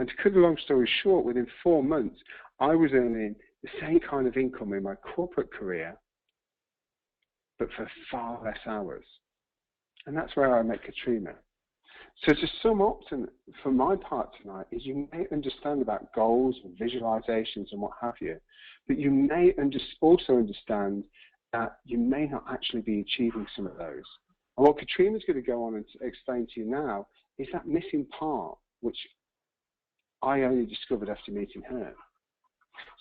And to cut a long story short, within 4 months, I was earning the same kind of income in my corporate career, but for far less hours. And that's where I met Catrima. So to sum up for my part tonight is you may understand about goals and visualizations and what have you, but you may also understand that you may not actually be achieving some of those. And what Catrima's going to go on and explain to you now is that missing part, which I only discovered after meeting her.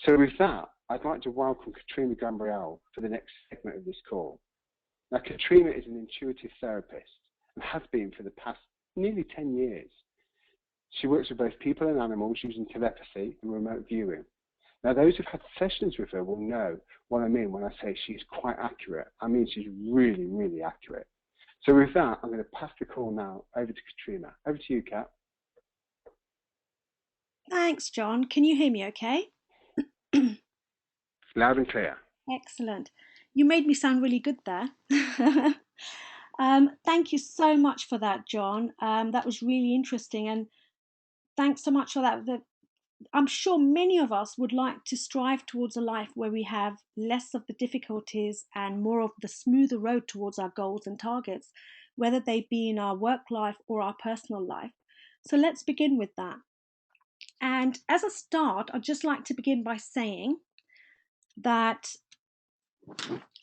So with that, I'd like to welcome Catrima Gabrielle for the next segment of this call. Now, Catrima is an intuitive therapist and has been for the past nearly 10 years. She works with both people and animals using telepathy and remote viewing. Now, those who've had sessions with her will know what I mean when I say she's quite accurate. I mean she's really, really accurate. So with that, I'm going to pass the call now over to Catrima. Over to you, Kat. Thanks, John. Can you hear me okay? Loud and clear. Excellent. You made me sound really good there. Thank you so much for that, John. That was really interesting. And thanks so much for that. I'm sure many of us would like to strive towards a life where we have less of the difficulties and more of the smoother road towards our goals and targets, whether they be in our work life or our personal life. So let's begin with that. And as a start, I'd just like to begin by saying that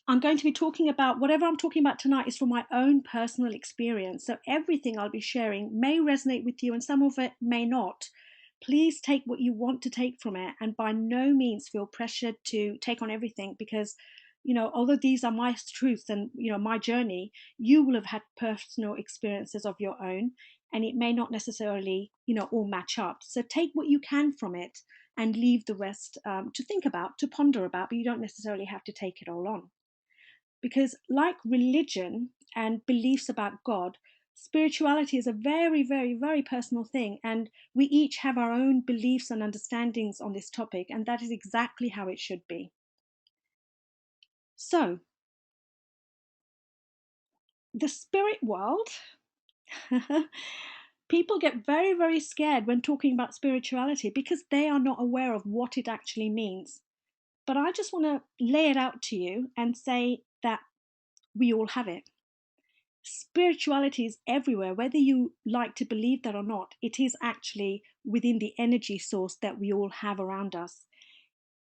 I'm going to be talking about whatever I'm talking about tonight is from my own personal experience. So everything I'll be sharing may resonate with you and some of it may not. Please take what you want to take from it and by no means feel pressured to take on everything because, although these are my truths and, my journey, you will have had personal experiences of your own and it may not necessarily, all match up. So take what you can from it and leave the rest to think about, to ponder about, but you don't necessarily have to take it all on. Because like religion and beliefs about God, spirituality is a very, very, very personal thing. And we each have our own beliefs and understandings on this topic. And that is exactly how it should be. So, the spirit world, people get very, very scared when talking about spirituality because they are not aware of what it actually means. But I just want to lay it out to you and say that we all have it. Spirituality is everywhere, whether you like to believe that or not. It is actually within the energy source that we all have around us.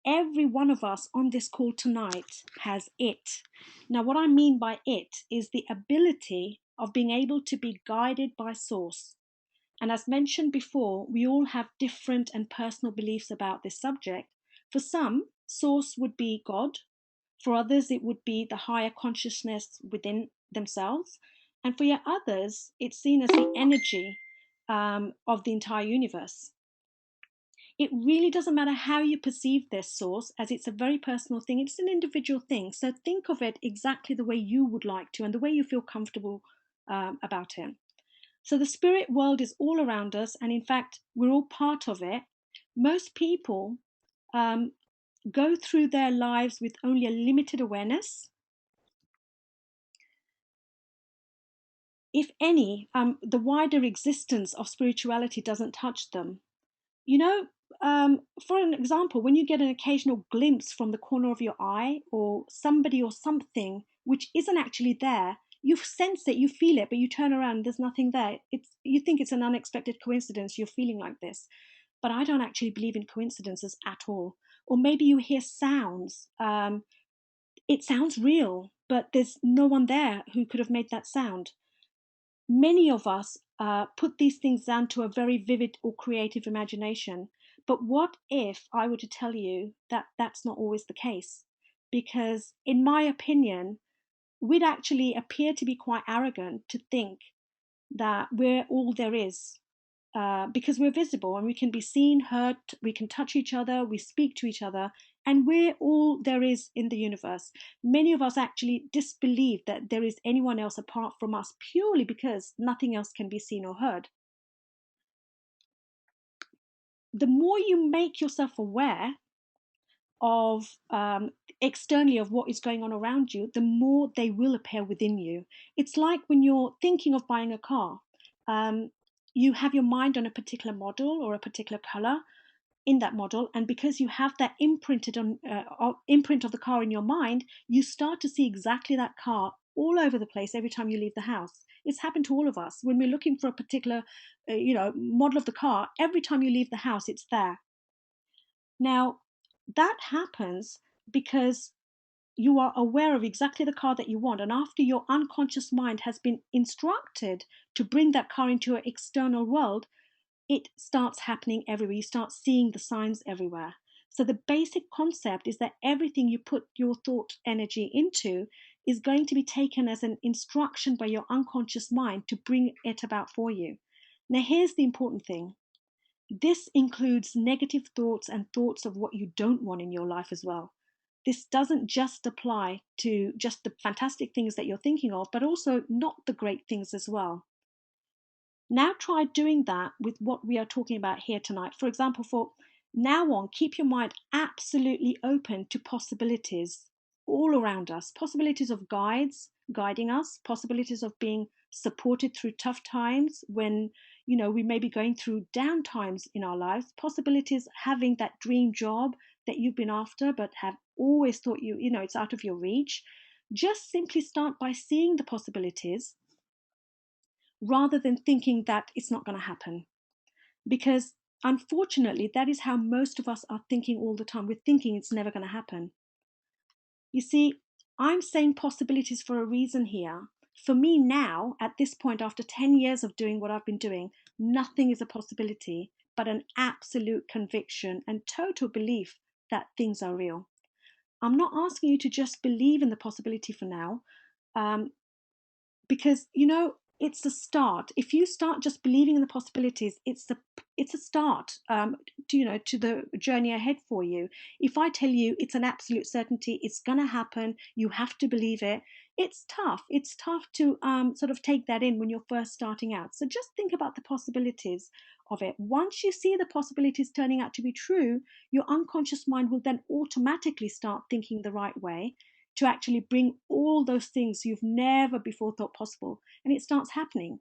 Every one of us on this call tonight has it. Now, what I mean by it is the ability of being able to be guided by source. And as mentioned before, we all have different and personal beliefs about this subject. For some, source would be God. For others, it would be the higher consciousness within themselves. And for yet others, it's seen as the energy of the entire universe. It really doesn't matter how you perceive this source, as it's a very personal thing. It's an individual thing. So think of it exactly the way you would like to and the way you feel comfortable about it. So the spirit world is all around us. And in fact, we're all part of it. Most people go through their lives with only a limited awareness. If any, the wider existence of spirituality doesn't touch them. For an example, when you get an occasional glimpse from the corner of your eye or somebody or something which isn't actually there, you sense it, you feel it, but you turn around, there's nothing there. You think it's an unexpected coincidence, you're feeling like this. But I don't actually believe in coincidences at all. Or maybe you hear sounds. It sounds real, but there's no one there who could have made that sound. Many of us put these things down to a very vivid or creative imagination. But what if I were to tell you that that's not always the case? Because in my opinion, we'd actually appear to be quite arrogant to think that we're all there is. Because we're visible and we can be seen, heard, we can touch each other, we speak to each other, and we're all there is in the universe. Many of us actually disbelieve that there is anyone else apart from us purely because nothing else can be seen or heard. The more you make yourself aware of externally of what is going on around you, the more they will appear within you. It's like when you're thinking of buying a car. you have your mind on a particular model or a particular color in that model, and because you have that imprint of the car in your mind, you start to see exactly that car all over the place every time you leave the house. It's happened to all of us when we're looking for a particular model of the car. Every time you leave the house, it's there. Now that happens because you are aware of exactly the car that you want, and after your unconscious mind has been instructed to bring that car into your external world, it starts happening everywhere. You start seeing the signs everywhere. So the basic concept is that everything you put your thought energy into is going to be taken as an instruction by your unconscious mind to bring it about for you. Now, here's the important thing. This includes negative thoughts and thoughts of what you don't want in your life as well. This doesn't just apply to just the fantastic things that you're thinking of, but also not the great things as well. Now try doing that with what we are talking about here tonight. For example, for now on, keep your mind absolutely open to possibilities all around us. Possibilities of guides guiding us, possibilities of being supported through tough times when, we may be going through down times in our lives, possibilities having that dream job that you've been after but have always thought it's out of your reach. Just simply start by seeing the possibilities rather than thinking that it's not going to happen. Because unfortunately, that is how most of us are thinking all the time. We're thinking it's never going to happen. You see, I'm saying possibilities for a reason here. For me now, at this point, after 10 years of doing what I've been doing, nothing is a possibility, but an absolute conviction and total belief that things are real. I'm not asking you to just believe in the possibility for now, because it's a start. If you start just believing in the possibilities, it's a start to the journey ahead for you. If I tell you it's an absolute certainty, it's going to happen, you have to believe it, it's tough to sort of take that in when you're first starting out. So just think about the possibilities of it. Once you see the possibilities turning out to be true, your unconscious mind will then automatically start thinking the right way to actually bring all those things you've never before thought possible. And it starts happening.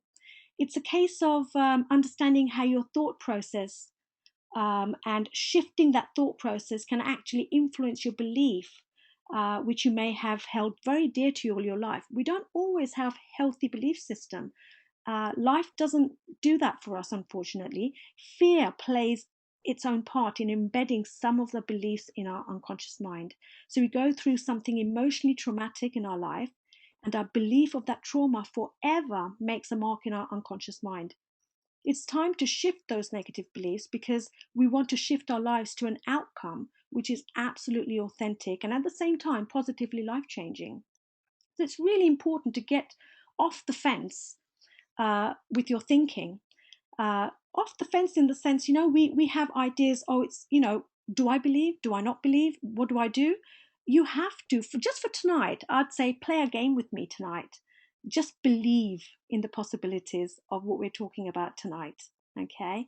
It's a case of understanding how your thought process and shifting that thought process can actually influence your belief, which you may have held very dear to you all your life. We don't always have healthy belief system. Life doesn't do that for us, unfortunately. Fear plays its own part in embedding some of the beliefs in our unconscious mind. So we go through something emotionally traumatic in our life, and our belief of that trauma forever makes a mark in our unconscious mind. It's time to shift those negative beliefs because we want to shift our lives to an outcome which is absolutely authentic and at the same time positively life changing. So it's really important to get off the fence with your thinking. Off the fence in the sense, we have ideas. Oh, it's, do I believe? Do I not believe? What do I do? You have to, just for tonight, I'd say play a game with me tonight. Just believe in the possibilities of what we're talking about tonight. Okay.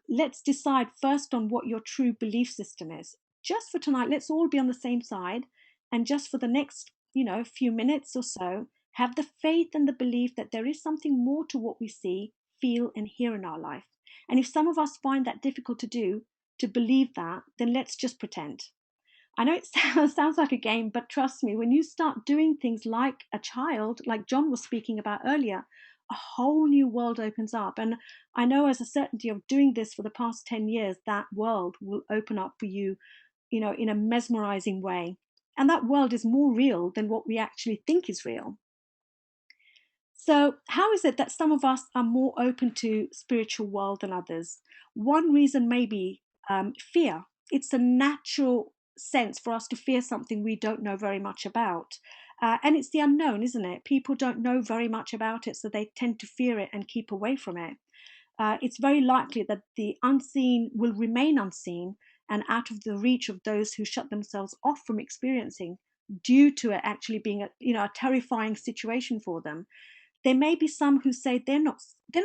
Let's decide first on what your true belief system is. Just for tonight, let's all be on the same side. And just for the next, few minutes or so, have the faith and the belief that there is something more to what we see, feel, and hear in our life. And if some of us find that difficult to do, to believe that, then let's just pretend. I know it sounds like a game, but trust me, when you start doing things like a child, like John was speaking about earlier, a whole new world opens up. And I know as a certainty of doing this for the past 10 years, that world will open up for you, in a mesmerizing way. And that world is more real than what we actually think is real. So, how is it that some of us are more open to spiritual world than others? One reason may be fear. It's a natural sense for us to fear something we don't know very much about. And it's the unknown, isn't it? People don't know very much about it, so they tend to fear it and keep away from it. It's very likely that the unseen will remain unseen and out of the reach of those who shut themselves off from experiencing due to it actually being a terrifying situation for them. There may be some who say they're not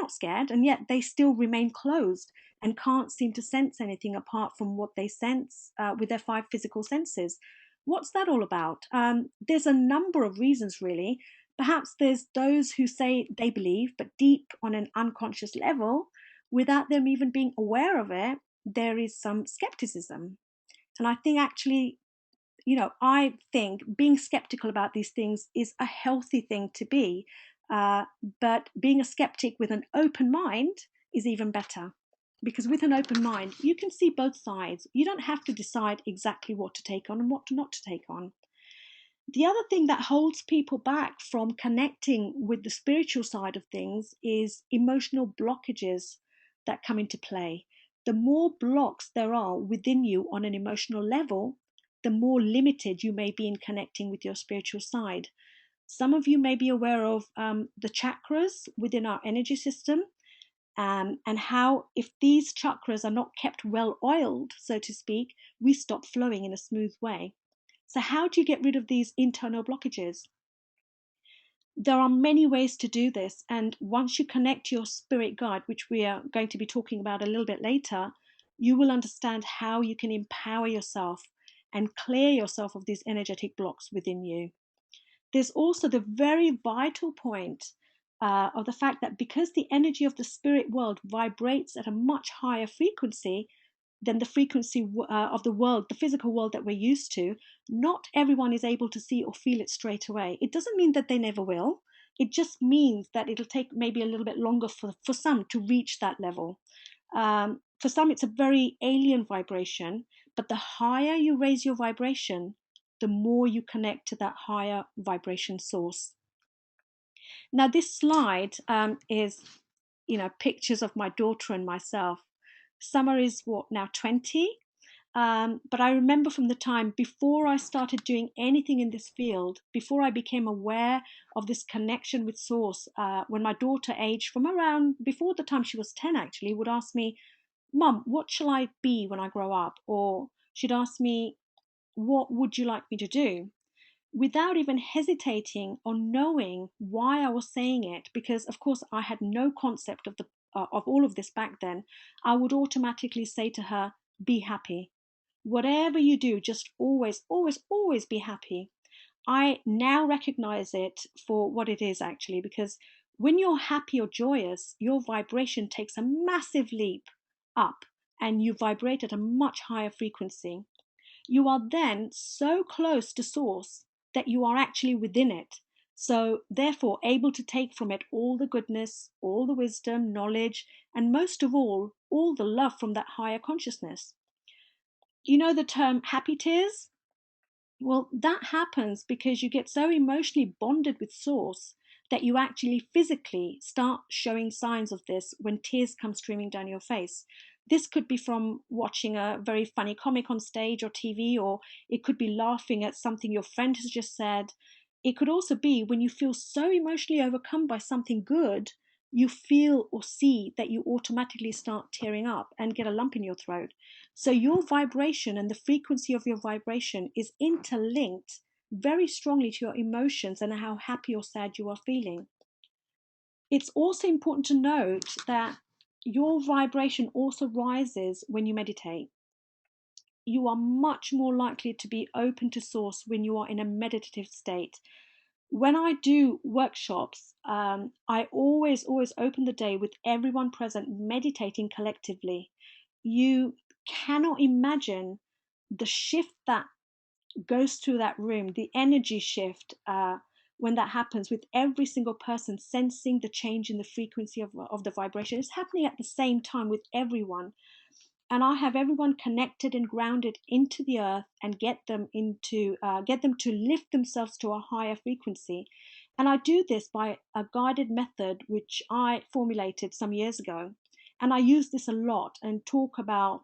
scared, and yet they still remain closed and can't seem to sense anything apart from what they sense with their five physical senses. What's that all about? There's a number of reasons, really. Perhaps there's those who say they believe, but deep on an unconscious level, without them even being aware of it, there is some skepticism. And I think actually, I think being skeptical about these things is a healthy thing to be. Uh, but being a skeptic with an open mind is even better. Because with an open mind, you can see both sides. You don't have to decide exactly what to take on and what not to take on. The other thing that holds people back from connecting with the spiritual side of things is emotional blockages that come into play. The more blocks there are within you on an emotional level, the more limited you may be in connecting with your spiritual side. Some of you may be aware of the chakras within our energy system, and how, if these chakras are not kept well oiled, so to speak, we stop flowing in a smooth way. So, how do you get rid of these internal blockages? There are many ways to do this. And once you connect to your spirit guide, which we are going to be talking about a little bit later, you will understand how you can empower yourself and clear yourself of these energetic blocks within you. There's also the very vital point of the fact that because the energy of the spirit world vibrates at a much higher frequency than the frequency of the world, the physical world that we're used to, not everyone is able to see or feel it straight away. It doesn't mean that they never will. It just means that it'll take maybe a little bit longer for some to reach that level. For some, it's a very alien vibration, but the higher you raise your vibration, the more you connect to that higher vibration source. Now, this slide is, pictures of my daughter and myself. Summer is now 20. But I remember from the time before I started doing anything in this field, before I became aware of this connection with Source, when my daughter, aged from around before the time she was 10, actually, would ask me, "Mum, what shall I be when I grow up?" Or she'd ask me, "What would you like me to do?" Without even hesitating or knowing why I was saying it, because of course I had no concept of all of this back then, I would automatically say to her, "Be happy. Whatever you do, just always, always, always be happy." I now recognize it for what it is, actually, because when you're happy or joyous, your vibration takes a massive leap up and you vibrate at a much higher frequency. You are then so close to Source that you are actually within it. So, therefore, able to take from it all the goodness, all the wisdom, knowledge, and most of all the love from that higher consciousness. You know the term happy tears? Well, that happens because you get so emotionally bonded with Source that you actually physically start showing signs of this when tears come streaming down your face. This could be from watching a very funny comic on stage or TV, or it could be laughing at something your friend has just said. It could also be when you feel so emotionally overcome by something good, you feel or see that you automatically start tearing up and get a lump in your throat. So your vibration and the frequency of your vibration is interlinked very strongly to your emotions and how happy or sad you are feeling. It's also important to note that your vibration also rises when you meditate. You are much more likely to be open to Source when you are in a meditative state. When I do workshops, I always open the day with everyone present meditating collectively. You cannot imagine the shift that goes through that room, the energy shift when that happens, with every single person sensing the change in the frequency of the vibration. It's happening at the same time with everyone. And I have everyone connected and grounded into the earth and get them to lift themselves to a higher frequency. And I do this by a guided method which I formulated some years ago. And I use this a lot and talk about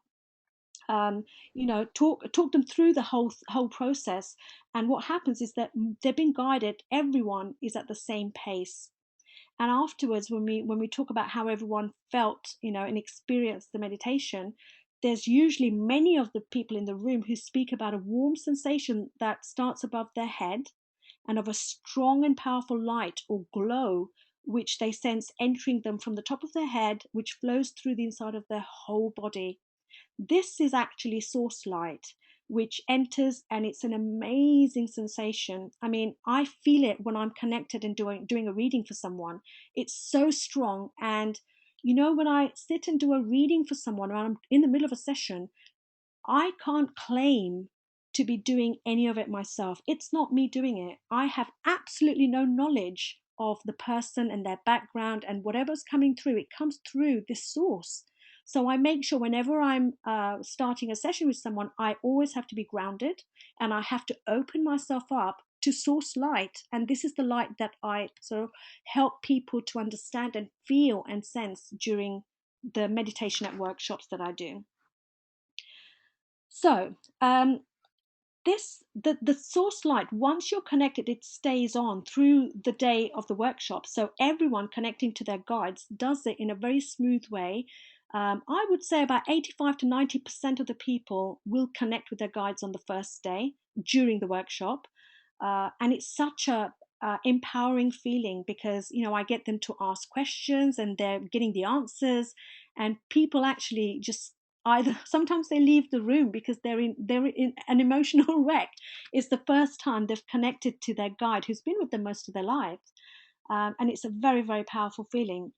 talk them through the whole process. And what happens is that they're being guided. Everyone is at the same pace. And afterwards, when we talk about how everyone felt, and experienced the meditation, there's usually many of the people in the room who speak about a warm sensation that starts above their head, and of a strong and powerful light or glow which they sense entering them from the top of their head, which flows through the inside of their whole body. This is actually Source light. which enters, and it's an amazing sensation. I mean, I feel it when I'm connected and doing a reading for someone. It's so strong. And when I sit and do a reading for someone, or I'm in the middle of a session, I can't claim to be doing any of it myself. It's not me doing it. I have absolutely no knowledge of the person and their background, and whatever's coming through, it comes through this source. So I make sure whenever I'm starting a session with someone, I always have to be grounded, and I have to open myself up to source light. And this is the light that I sort of help people to understand and feel and sense during the meditation at workshops that I do. So the source light, once you're connected, it stays on through the day of the workshop. So everyone connecting to their guides does it in a very smooth way. I would say about 85 to 90% of the people will connect with their guides on the first day during the workshop. And it's such a empowering feeling, because I get them to ask questions and they're getting the answers, and people actually just either sometimes they leave the room because they're in an emotional wreck. It's the first time they've connected to their guide who's been with them most of their lives, and it's a very, very powerful feeling.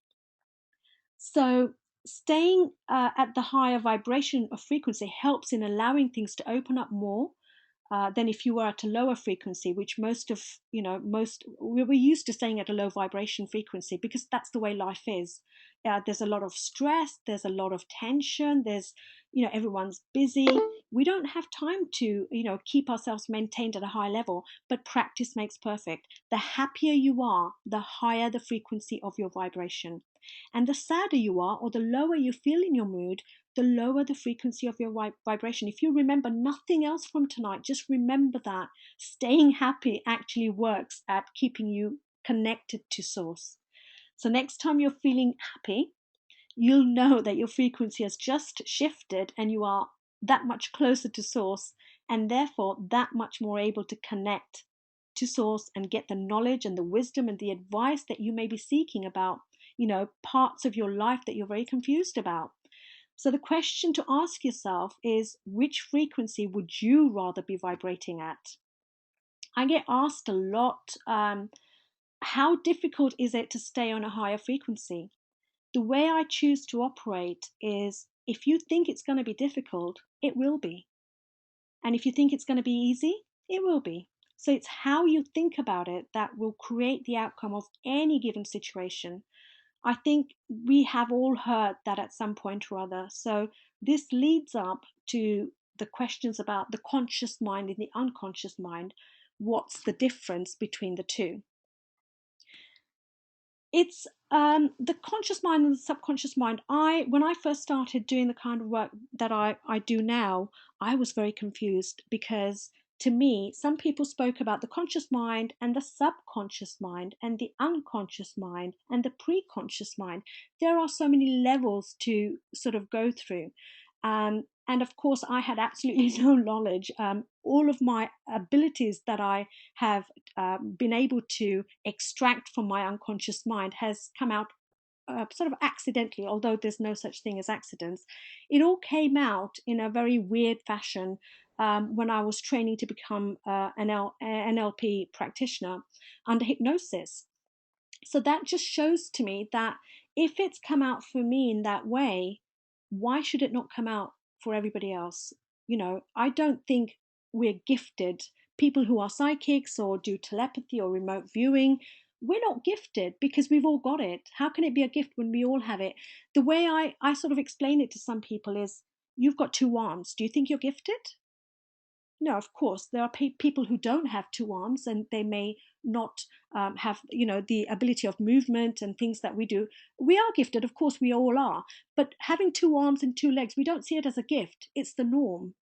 So staying at the higher vibration of frequency helps in allowing things to open up more than if you were at a lower frequency, which we're used to staying at a low vibration frequency because that's the way life is. There's a lot of stress, there's a lot of tension, everyone's busy. We don't have time to, keep ourselves maintained at a high level, but practice makes perfect. The happier you are, the higher the frequency of your vibration. And the sadder you are, or the lower you feel in your mood, the lower the frequency of your vibration. If you remember nothing else from tonight, just remember that staying happy actually works at keeping you connected to source. So next time you're feeling happy, you'll know that your frequency has just shifted and you are that much closer to source, and therefore that much more able to connect to source and get the knowledge and the wisdom and the advice that you may be seeking about, parts of your life that you're very confused about. So the question to ask yourself is, which frequency would you rather be vibrating at? I get asked a lot, how difficult is it to stay on a higher frequency? The way I choose to operate is, if you think it's going to be difficult, it will be. And if you think it's going to be easy, it will be. So it's how you think about it that will create the outcome of any given situation. I think we have all heard that at some point or other. So this leads up to the questions about the conscious mind and the unconscious mind. What's the difference between the two? It's the conscious mind and the subconscious mind. When I first started doing the kind of work that I do now, I was very confused, because to me, some people spoke about the conscious mind and the subconscious mind and the unconscious mind and the pre-conscious mind. There are so many levels to sort of go through. And of course, I had absolutely no knowledge. All of my abilities that I have been able to extract from my unconscious mind has come out sort of accidentally, although there's no such thing as accidents. It all came out in a very weird fashion when I was training to become an NLP practitioner under hypnosis. So that just shows to me that if it's come out for me in that way, why should it not come out for everybody else? I don't think we're gifted. People who are psychics or do telepathy or remote viewing, we're not gifted because we've all got it. How can it be a gift when we all have it? The way I sort of explain it to some people is, you've got two arms. Do you think you're gifted? No, of course, there are people who don't have two arms, and they may not have, the ability of movement and things that we do. We are gifted, of course, we all are. But having two arms and two legs, we don't see it as a gift. It's the norm.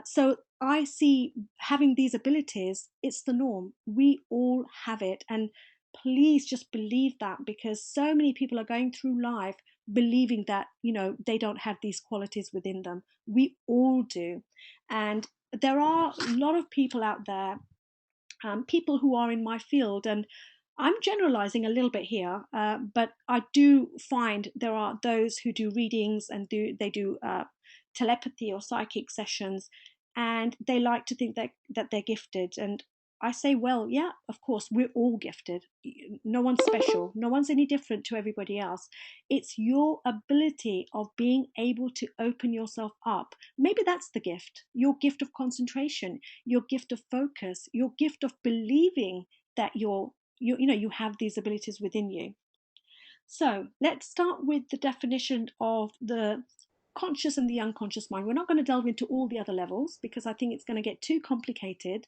So I see having these abilities, it's the norm. We all have it. And please just believe that, because so many people are going through life believing that, they don't have these qualities within them. We all do. And there are a lot of people out there, people who are in my field, and I'm generalizing a little bit here, but I do find there are those who do readings and they do telepathy or psychic sessions, and they like to think that they're gifted. And I say, well, yeah, of course, we're all gifted. No one's special. No one's any different to everybody else. It's your ability of being able to open yourself up. Maybe that's the gift, your gift of concentration, your gift of focus, your gift of believing that you have these abilities within you. So let's start with the definition of the conscious and the unconscious mind. We're not going to delve into all the other levels because I think it's going to get too complicated.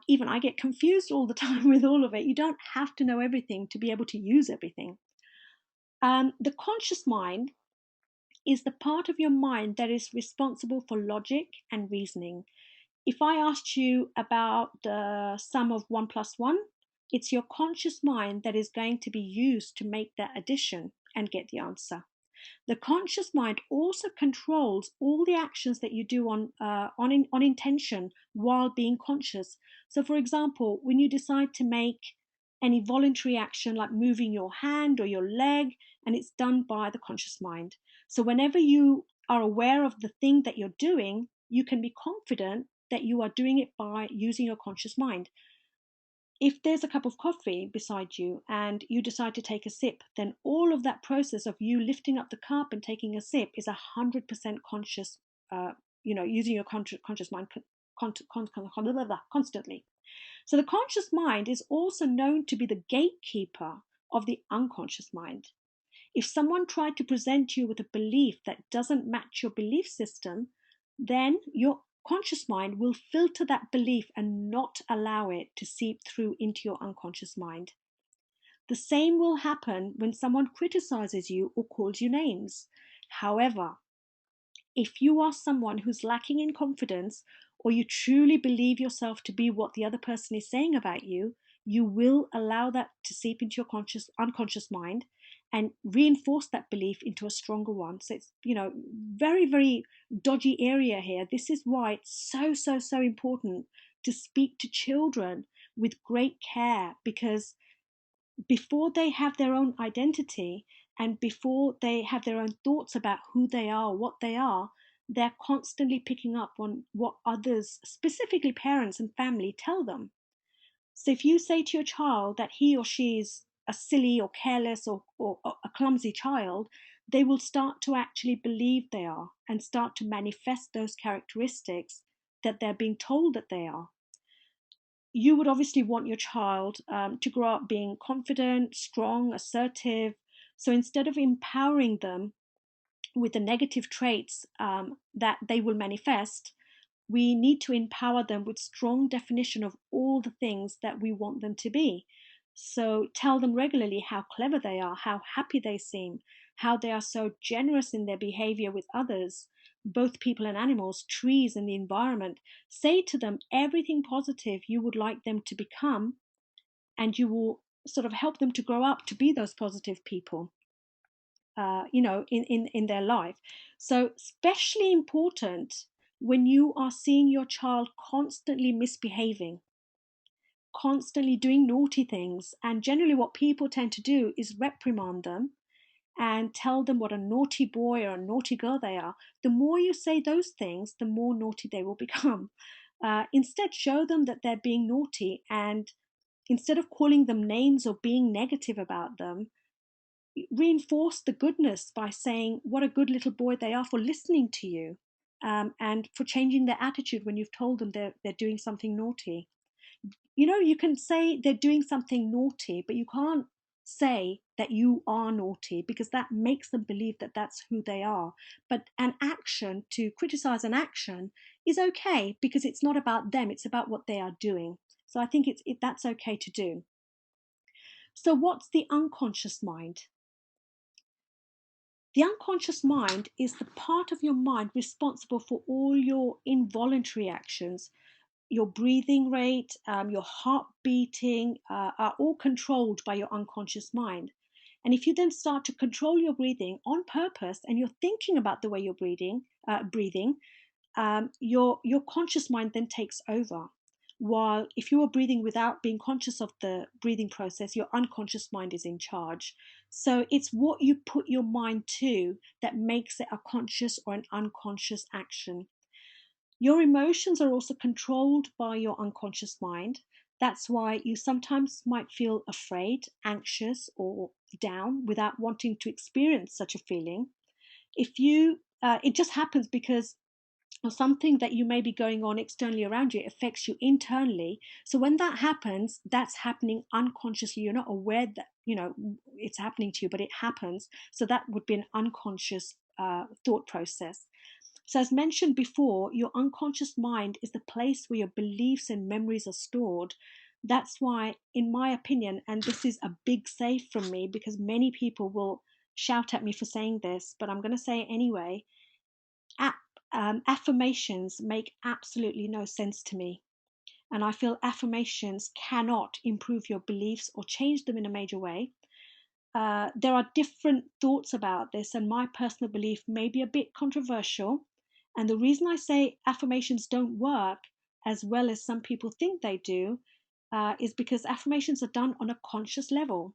Even I get confused all the time with all of it. You don't have to know everything to be able to use everything. The conscious mind is the part of your mind that is responsible for logic and reasoning. If I asked you about the sum of 1 plus 1, it's your conscious mind that is going to be used to make that addition and get the answer. The conscious mind also controls all the actions that you do on intention while being conscious. So, for example, when you decide to make any voluntary action like moving your hand or your leg, and it's done by the conscious mind. So, whenever you are aware of the thing that you're doing, you can be confident that you are doing it by using your conscious mind. If there's a cup of coffee beside you and you decide to take a sip, then all of that process of you lifting up the cup and taking a sip is 100% conscious, using your conscious mind constantly. So the conscious mind is also known to be the gatekeeper of the unconscious mind. If someone tried to present you with a belief that doesn't match your belief system, then your conscious mind will filter that belief and not allow it to seep through into your unconscious mind. The same will happen when someone criticizes you or calls you names. However, if you are someone who's lacking in confidence, or you truly believe yourself to be what the other person is saying about you, you will allow that to seep into your unconscious mind and reinforce that belief into a stronger one. So it's, very, very dodgy area here. This is why it's so important to speak to children with great care, because before they have their own identity and before they have their own thoughts about who they are, what they are, they're constantly picking up on what others, specifically parents and family, tell them. So if you say to your child that he or she is a silly or careless or a clumsy child, they will start to actually believe they are and start to manifest those characteristics that they're being told that they are. You would obviously want your child to grow up being confident, strong, assertive. So instead of empowering them with the negative traits that they will manifest, we need to empower them with strong definition of all the things that we want them to be. So tell them regularly how clever they are, how happy they seem, how they are so generous in their behavior with others, both people and animals, trees and the environment. Say to them everything positive you would like them to become, and you will sort of help them to grow up to be those positive people. In their life. So, especially important when you are seeing your child constantly misbehaving, constantly doing naughty things. And generally, what people tend to do is reprimand them and tell them what a naughty boy or a naughty girl they are. The more you say those things, the more naughty they will become. Instead, show them that they're being naughty, and instead of calling them names or being negative about them, reinforce the goodness by saying what a good little boy they are for listening to you, and for changing their attitude when you've told them they're doing something naughty. You can say they're doing something naughty, but you can't say that you are naughty, because that makes them believe that that's who they are. But an action, to criticize an action, is okay because it's not about them, it's about what they are doing. So I think that's okay to do. So what's the unconscious mind? The unconscious mind is the part of your mind responsible for all your involuntary actions. Your breathing rate, your heart beating are all controlled by your unconscious mind. And if you then start to control your breathing on purpose and you're thinking about the way you're breathing, your conscious mind then takes over. While if you are breathing without being conscious of the breathing process, your unconscious mind is in charge. So it's what you put your mind to that makes it a conscious or an unconscious action. Your emotions are also controlled by your unconscious mind. That's why you sometimes might feel afraid, anxious, or down without wanting to experience such a feeling. It just happens because or something that you may be going on externally around you affects you internally. So when that happens, that's happening unconsciously. You're not aware that it's happening to you, but it happens. So that would be an unconscious thought process. So as mentioned before, your unconscious mind is the place where your beliefs and memories are stored. That's why, in my opinion, and this is a big say from me because many people will shout at me for saying this, but I'm going to say it anyway. Affirmations make absolutely no sense to me. And I feel affirmations cannot improve your beliefs or change them in a major way. There are different thoughts about this, and my personal belief may be a bit controversial. And the reason I say affirmations don't work as well as some people think they do is because affirmations are done on a conscious level,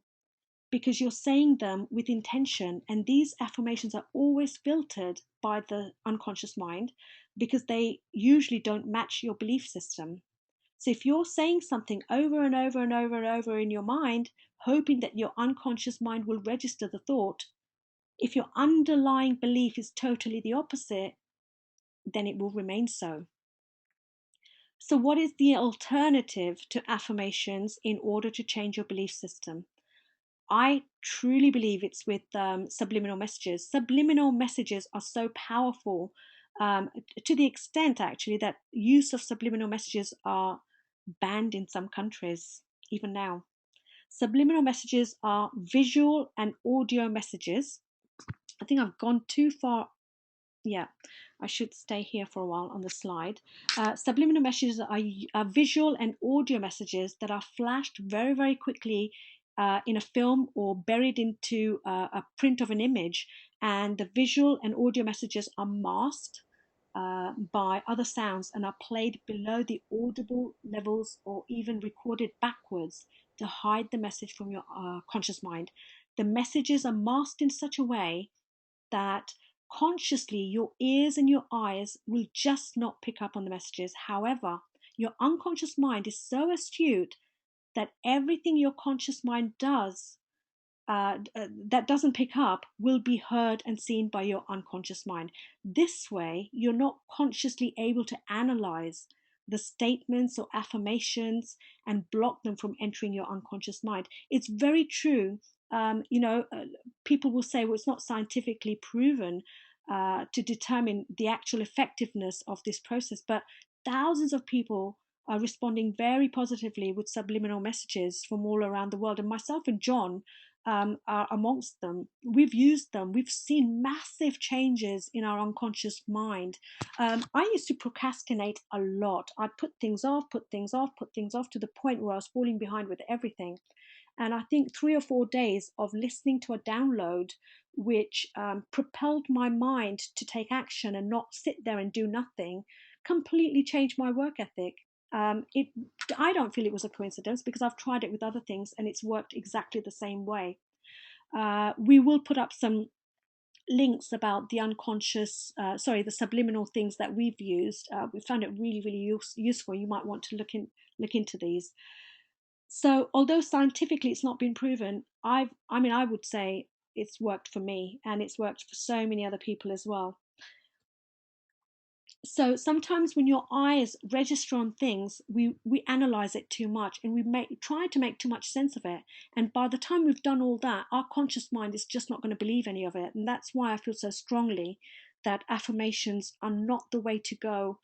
because you're saying them with intention. And these affirmations are always filtered by the unconscious mind because they usually don't match your belief system. So if you're saying something over and over and over and over in your mind, hoping that your unconscious mind will register the thought, if your underlying belief is totally the opposite, then it will remain so. So, what is the alternative to affirmations in order to change your belief system? I truly believe it's with subliminal messages. Subliminal messages are so powerful, to the extent actually that use of subliminal messages are banned in some countries, even now. Subliminal messages are visual and audio messages. I think I've gone too far. Yeah, I should stay here for a while on the slide. Subliminal messages are visual and audio messages that are flashed very, very quickly in a film or buried into a print of an image. And the visual and audio messages are masked by other sounds and are played below the audible levels or even recorded backwards to hide the message from your conscious mind. The messages are masked in such a way that consciously your ears and your eyes will just not pick up on the messages. However, your unconscious mind is so astute that everything your conscious mind does that doesn't pick up will be heard and seen by your unconscious mind. This way, you're not consciously able to analyze the statements or affirmations and block them from entering your unconscious mind. It's very true. People will say, well, it's not scientifically proven to determine the actual effectiveness of this process, but thousands of people are responding very positively with subliminal messages from all around the world. And myself and John are amongst them. We've used them. We've seen massive changes in our unconscious mind. I used to procrastinate a lot. I'd put things off, put things off, put things off to the point where I was falling behind with everything. And I think 3 or 4 days of listening to a download, which propelled my mind to take action and not sit there and do nothing, completely changed my work ethic. It I don't feel it was a coincidence because I've tried it with other things and it's worked exactly the same way. We will put up some links about the the subliminal things that we've used. We found it really, really useful. You might want to look into these. So, although scientifically it's not been proven, I would say it's worked for me and it's worked for so many other people as well. So sometimes when your eyes register on things, we analyze it too much and try to make too much sense of it. And by the time we've done all that, our conscious mind is just not going to believe any of it. And that's why I feel so strongly that affirmations are not the way to go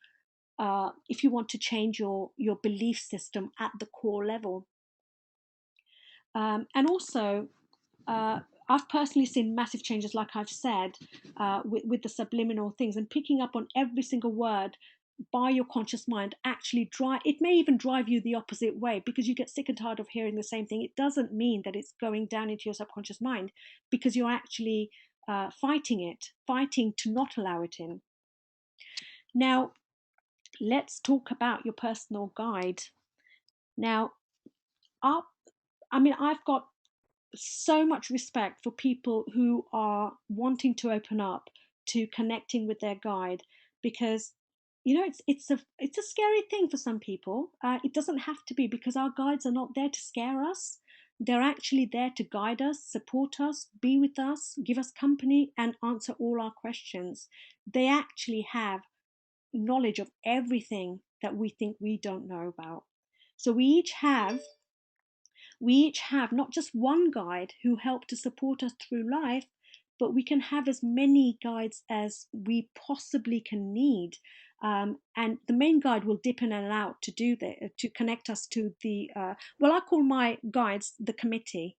if you want to change your belief system at the core level. And also, I've personally seen massive changes, like I've said, with the subliminal things and picking up on every single word by your conscious mind actually it may even drive you the opposite way because you get sick and tired of hearing the same thing. It doesn't mean that it's going down into your subconscious mind because you're actually fighting to not allow it in. Now, let's talk about your personal guide. Now, I've got so much respect for people who are wanting to open up to connecting with their guide because it's a scary thing for some people. It doesn't have to be, because our guides are not there to scare us. They're actually there to guide us, support us, be with us, give us company, and answer all our questions. They actually have knowledge of everything that we think we don't know about. So we each have not just one guide who help to support us through life, but we can have as many guides as we possibly can need. And the main guide will dip in and out to do that, to connect us to the, I call my guides the committee,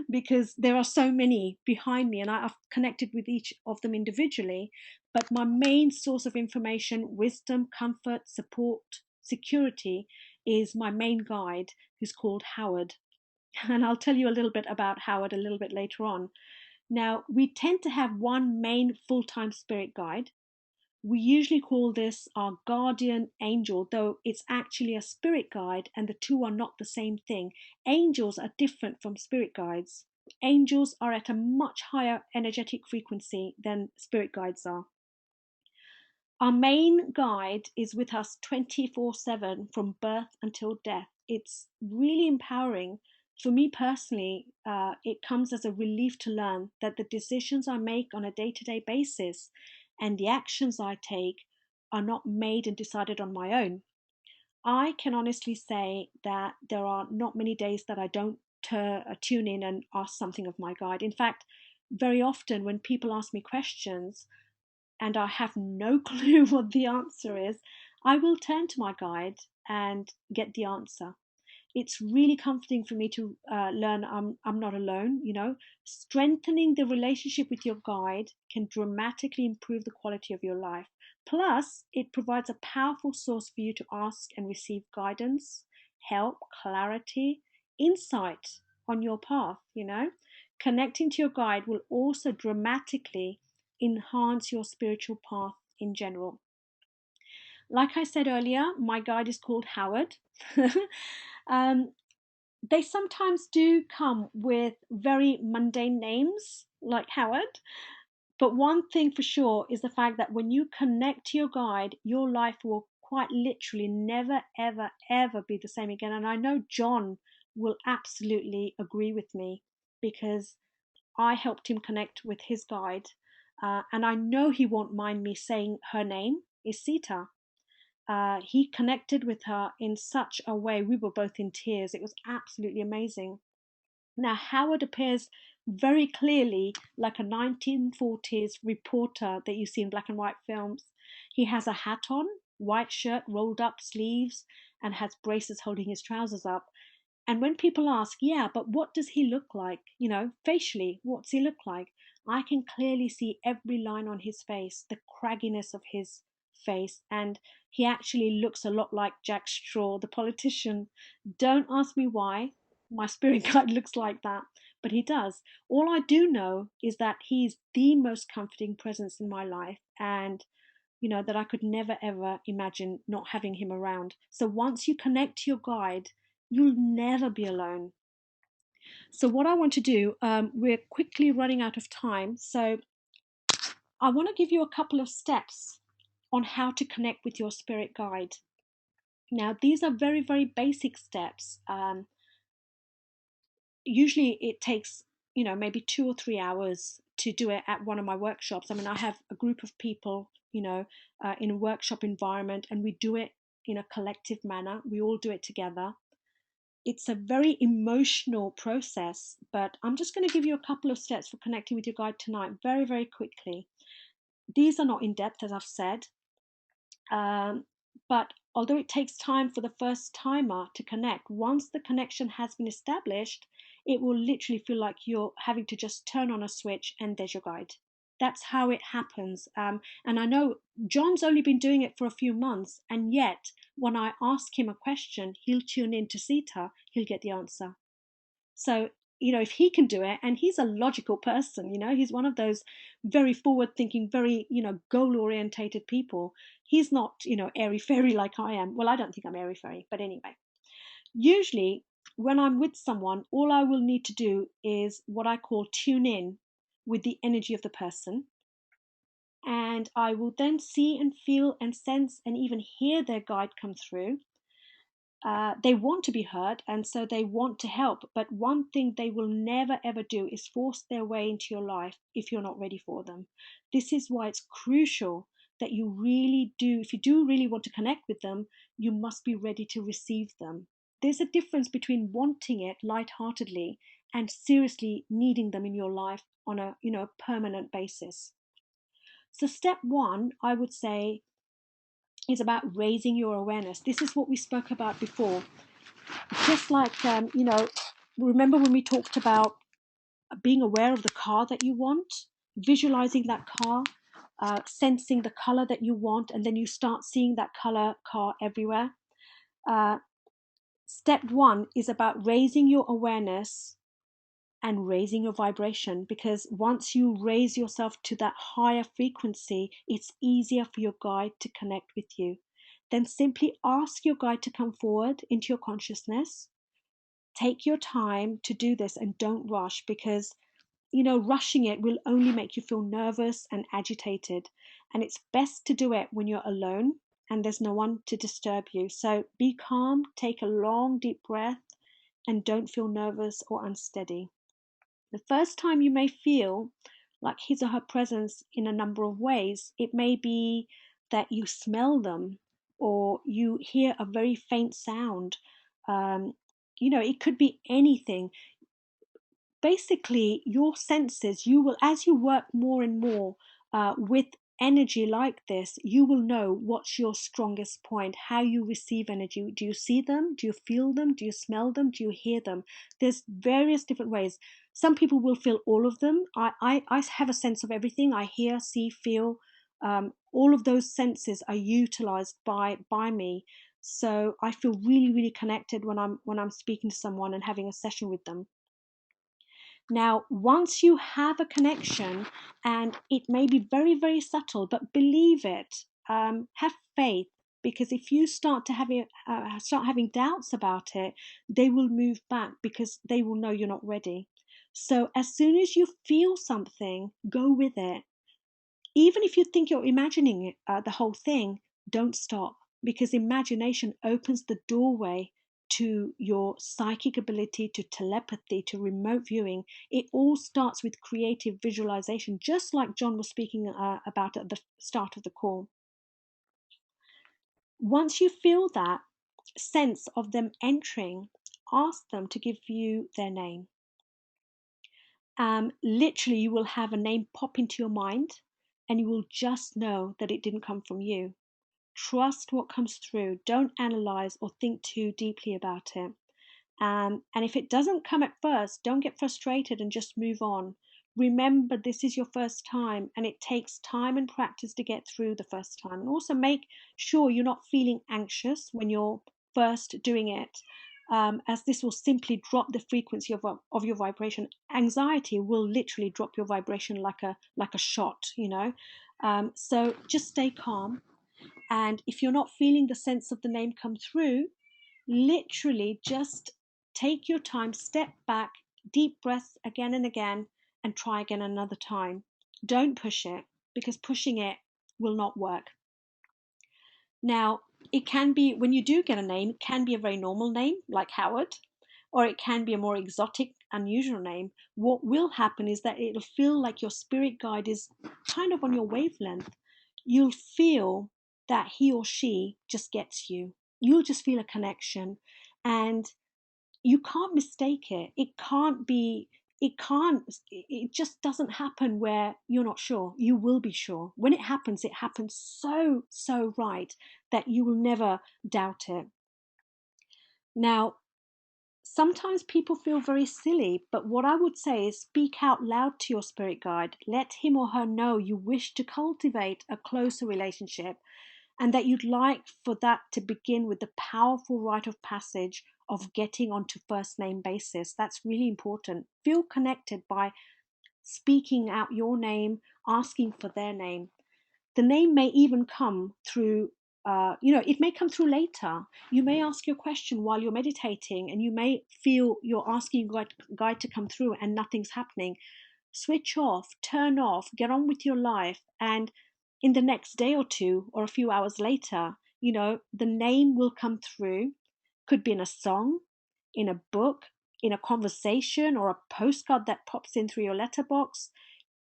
because there are so many behind me, and I've connected with each of them individually. But my main source of information, wisdom, comfort, support, security, is my main guide, who's called Howard. And I'll tell you a little bit about Howard a little bit later on. Now, we tend to have one main full time spirit guide. We usually call this our guardian angel, though it's actually a spirit guide, and the two are not the same thing. Angels are different from spirit guides. Angels are at a much higher energetic frequency than spirit guides are. Our main guide is with us 24/7 from birth until death. It's really empowering. For me personally, it comes as a relief to learn that the decisions I make on a day to day basis and the actions I take are not made and decided on my own. I can honestly say that there are not many days that I don't tune in and ask something of my guide. In fact, very often when people ask me questions, and I have no clue what the answer is, I will turn to my guide and get the answer. It's really comforting for me to learn I'm not alone. Strengthening the relationship with your guide can dramatically improve the quality of your life. Plus, it provides a powerful source for you to ask and receive guidance, help, clarity, insight on your path. Connecting to your guide will also dramatically enhance your spiritual path in general. Like I said earlier, my guide is called Howard. um, they sometimes do come with very mundane names like Howard, but one thing for sure is the fact that when you connect to your guide, your life will quite literally never, ever, ever be the same again. And I know John will absolutely agree with me, because I helped him connect with his guide. And I know he won't mind me saying her name is Sita. He connected with her in such a way. We were both in tears. It was absolutely amazing. Now, Howard appears very clearly like a 1940s reporter that you see in black and white films. He has a hat on, white shirt, rolled up sleeves, and has braces holding his trousers up. And when people ask, yeah, but what does he look like? Facially, what's he look like? I can clearly see every line on his face, the cragginess of his face, and he actually looks a lot like Jack Straw, the politician. Don't ask me why my spirit guide looks like that, but he does. All I do know is that he's the most comforting presence in my life, and that I could never ever imagine not having him around. So once you connect to your guide, you'll never be alone. So, what I want to do, we're quickly running out of time. So, I want to give you a couple of steps on how to connect with your spirit guide. Now, these are very, very basic steps. Usually, it takes, maybe 2 or 3 hours to do it at one of my workshops. I mean, I have a group of people, in a workshop environment, and we do it in a collective manner. We all do it together. It's a very emotional process, but I'm just going to give you a couple of steps for connecting with your guide tonight, very, very quickly. These are not in depth, as I've said, um, but although it takes time for the first timer to connect, once the connection has been established, it will literally feel like you're having to just turn on a switch and there's your guide. That's how it happens. And I know John's only been doing it for a few months, and yet when I ask him a question, he'll tune in to Sita, he'll get the answer. So, if he can do it, and he's a logical person, he's one of those very forward thinking, very, goal orientated people. He's not, airy fairy like I am. Well, I don't think I'm airy fairy, but anyway. Usually, when I'm with someone, all I will need to do is what I call tune in with the energy of the person. and I will then see and feel and sense and even hear their guide come through. They want to be heard, and so they want to help. But one thing they will never ever do is force their way into your life if you're not ready for them. This is why it's crucial that you really do, if you do really want to connect with them, you must be ready to receive them. There's a difference between wanting it lightheartedly and seriously needing them in your life on a permanent basis. So step one, I would say, is about raising your awareness. This is what we spoke about before. Just like, remember when we talked about being aware of the car that you want, visualizing that car, sensing the color that you want, and then you start seeing that color car everywhere. Step one is about raising your awareness and raising your vibration, because once you raise yourself to that higher frequency, it's easier for your guide to connect with you. Then simply ask your guide to come forward into your consciousness. Take your time to do this and don't rush, because rushing it will only make you feel nervous and agitated. And it's best to do it when you're alone and there's no one to disturb you. So be calm, take a long, deep breath, and don't feel nervous or unsteady. The first time you may feel like his or her presence in a number of ways. It may be that you smell them or you hear a very faint sound. It could be anything. Basically, your senses, you will, as you work more and more with energy like this, you will know what's your strongest point, how you receive energy. Do you see them? Do you feel them? Do you smell them? Do you hear them? There's various different ways. Some people will feel all of them. I have a sense of everything. I hear, see, feel. All of those senses are utilized by me. So I feel really, really connected when I'm speaking to someone and having a session with them. Now, once you have a connection, and it may be very, very subtle, but believe it, have faith, because if you start having doubts about it, they will move back because they will know you're not ready. So as soon as you feel something, go with it. Even if you think you're imagining the whole thing, don't stop, because imagination opens the doorway to your psychic ability, to telepathy, to remote viewing. It all starts with creative visualization, just like John was speaking about at the start of the call. Once you feel that sense of them entering, ask them to give you their name. Literally, you will have a name pop into your mind, and you will just know that it didn't come from you. Trust what comes through. Don't analyze or think too deeply about it. And if it doesn't come at first, don't get frustrated and just move on. Remember, this is your first time, and it takes time and practice to get through the first time. And also make sure you're not feeling anxious when you're first doing it, as this will simply drop the frequency of your vibration. Anxiety will literally drop your vibration like a shot. So just stay calm. And if you're not feeling the sense of the name come through, literally just take your time, step back, deep breaths again and again, and try again another time. Don't push it, because pushing it will not work. Now, it can be, when you do get a name, it can be a very normal name like Howard, or it can be a more exotic, unusual name. What will happen is that it'll feel like your spirit guide is kind of on your wavelength. You'll feel that he or she just gets you. You'll just feel a connection, and you can't mistake it. It just doesn't happen where you're not sure. You will be sure. When it happens so right that you will never doubt it. Now, sometimes people feel very silly, but what I would say is speak out loud to your spirit guide. Let him or her know you wish to cultivate a closer relationship, and that you'd like for that to begin with the powerful rite of passage of getting onto first name basis. That's really important. Feel connected by speaking out your name, asking for their name. The name may even come through, it may come through later. You may ask your question while you're meditating, and you may feel you're asking your guide to come through and nothing's happening. Switch off, turn off, get on with your life, and in the next day or two or a few hours later, the name will come through. Could be in a song, in a book, in a conversation, or a postcard that pops in through your letterbox,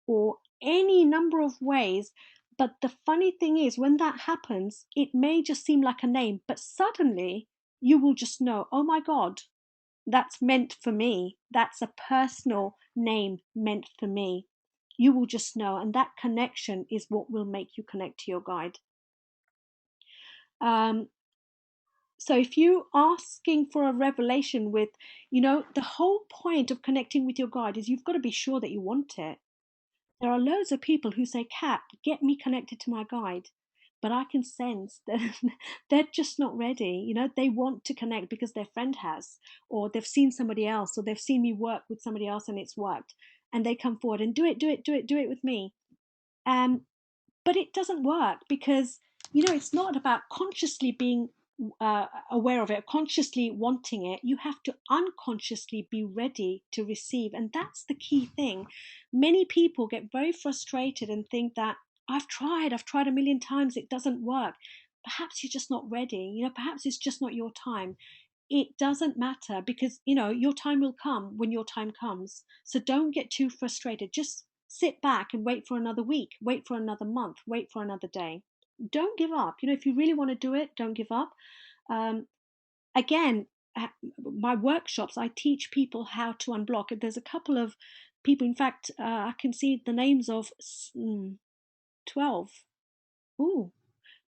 or any number of ways. But the funny thing is, when that happens, it may just seem like a name, but suddenly you will just know, oh my God, that's meant for me. That's a personal name meant for me. You will just know. And that connection is what will make you connect to your guide. So if you're asking for a revelation with, the whole point of connecting with your guide is you've got to be sure that you want it. There are loads of people who say, Kat, get me connected to my guide. But I can sense that they're just not ready. They want to connect because their friend has, or they've seen somebody else, or they've seen me work with somebody else and it's worked. And they come forward and do it with me. But it doesn't work because, it's not about consciously being aware of it, consciously wanting it. You have to unconsciously be ready to receive. And that's the key thing. Many people get very frustrated and think that I've tried a million times, it doesn't work. Perhaps you're just not ready. Perhaps it's just not your time. It doesn't matter because, your time will come when your time comes. So don't get too frustrated. Just sit back and wait for another week, wait for another month, wait for another day. Don't give up. If you really want to do it, don't give up. Again, at my workshops, I teach people how to unblock. There's a couple of people, in fact, I can see the names of 12. Ooh,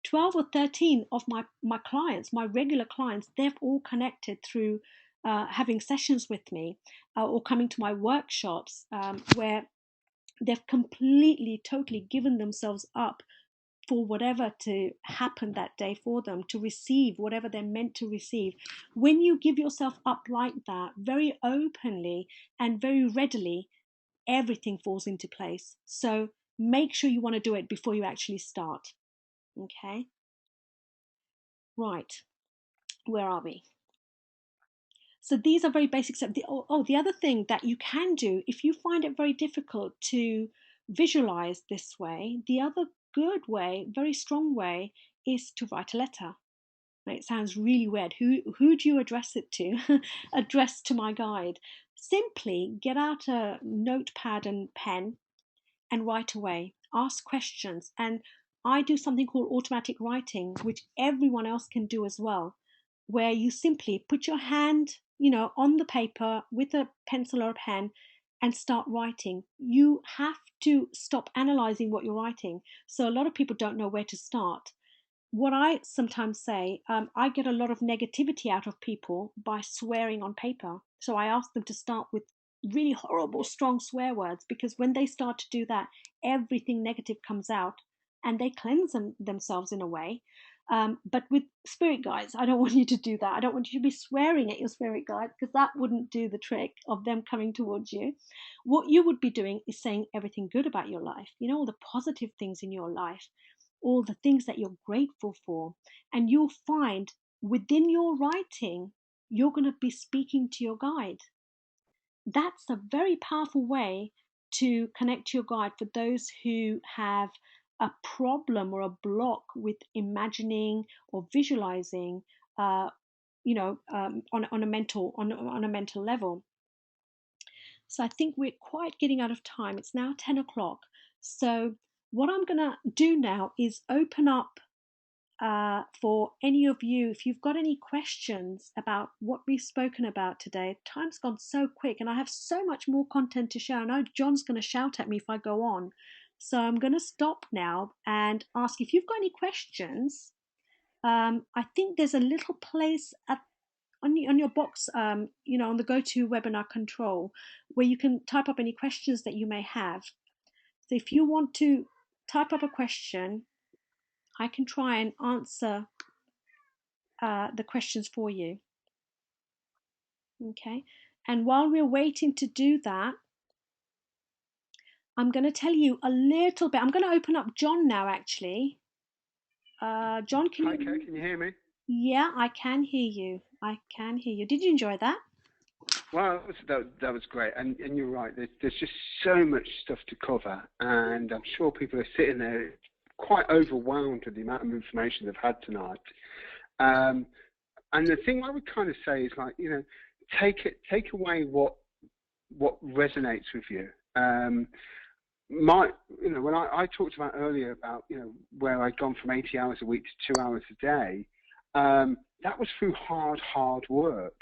12 or 13 of my clients, my regular clients, they've all connected through having sessions with me or coming to my workshops where they've completely, totally given themselves up for whatever to happen that day for them, to receive whatever they're meant to receive. When you give yourself up like that, very openly and very readily, everything falls into place. So make sure you want to do it before you actually start. Okay? Right. Where are we? So these are very basic steps. The other thing that you can do, if you find it very difficult to visualize this way, the other good way, very strong way, is to write a letter. It sounds really weird. Who do you address it to? Address to my guide. Simply get out a notepad and pen and write away. Ask questions. And I do something called automatic writing, which everyone else can do as well, where you simply put your hand, on the paper with a pencil or a pen and start writing. You have to stop analyzing what you're writing. So a lot of people don't know where to start. What I sometimes say, I get a lot of negativity out of people by swearing on paper. So I ask them to start with really horrible, strong swear words, because when they start to do that, everything negative comes out and they cleanse themselves in a way. But with spirit guides, I don't want you to do that. I don't want you to be swearing at your spirit guide because that wouldn't do the trick of them coming towards you. What you would be doing is saying everything good about your life, all the positive things in your life, all the things that you're grateful for. And you'll find within your writing, you're going to be speaking to your guide. That's a very powerful way to connect to your guide for those who have a problem or a block with imagining or visualizing, on a mental level. So I think we're quite getting out of time. It's now 10 o'clock. So what I'm going to do now is open up for any of you, if you've got any questions about what we've spoken about today. Time's gone so quick and I have so much more content to share. I know John's going to shout at me if I go on. So I'm going to stop now and ask if you've got any questions. I think there's a little place on your box, on the GoTo Webinar Control, where you can type up any questions that you may have. So if you want to type up a question, I can try and answer the questions for you. Okay, and while we're waiting to do that, I'm going to tell you a little bit. I'm going to open up John now, actually. John, Hi, Kat, can you hear me? Yeah, I can hear you. I can hear you. Did you enjoy that? Well, that was great, and you're right. There's just so much stuff to cover, and I'm sure people are sitting there quite overwhelmed with the amount of information they've had tonight. And the thing I would kind of say is, like, take away what resonates with you. When I talked about earlier about, where I'd gone from 80 hours a week to 2 hours a day, that was through hard work.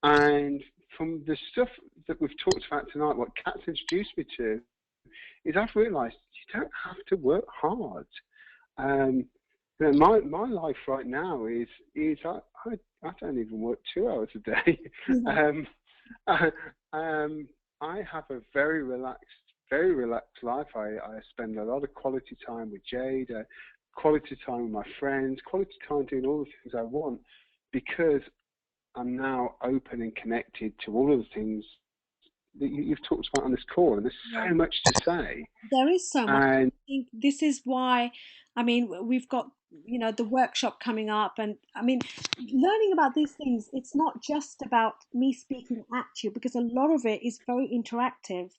And from the stuff that we've talked about tonight, what Kat's introduced me to, is I've realised you don't have to work hard. My life right now is I don't even work 2 hours a day. I have a very relaxed life. I spend a lot of quality time with Jade, quality time with my friends, quality time doing all the things I want, because I'm now open and connected to all of the things that you've talked about on this call, and there's so much to say. There is so much. And I think this is why, we've got, the workshop coming up. And learning about these things, it's not just about me speaking at you, because a lot of it is very interactive.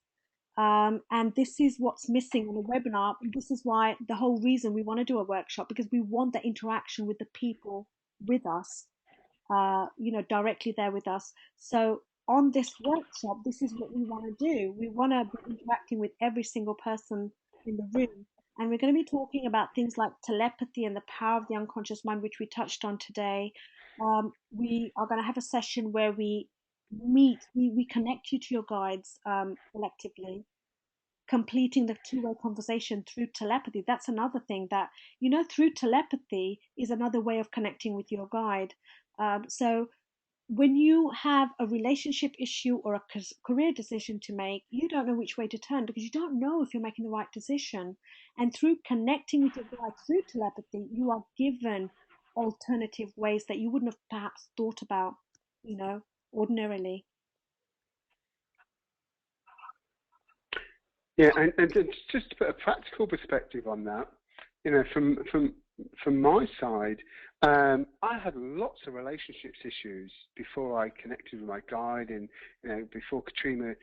And this is what's missing in a webinar. And this is why the whole reason we want to do a workshop, because we want that interaction with the people with us, directly there with us. So on this workshop, this is what we want to do. We want to be interacting with every single person in the room. And we're going to be talking about things like telepathy and the power of the unconscious mind, which we touched on today. We are going to have a session where we we connect you to your guides collectively, completing the two-way conversation through telepathy. That's another thing that, through telepathy is another way of connecting with your guide. So when you have a relationship issue or a career decision to make, you don't know which way to turn, because you don't know if you're making the right decision. And through connecting with your guide through telepathy, you are given alternative ways that you wouldn't have perhaps thought about, ordinarily. yeah, and just to put a practical perspective on that, from my side, I had lots of relationships issues before I connected with my guide, and before Catrima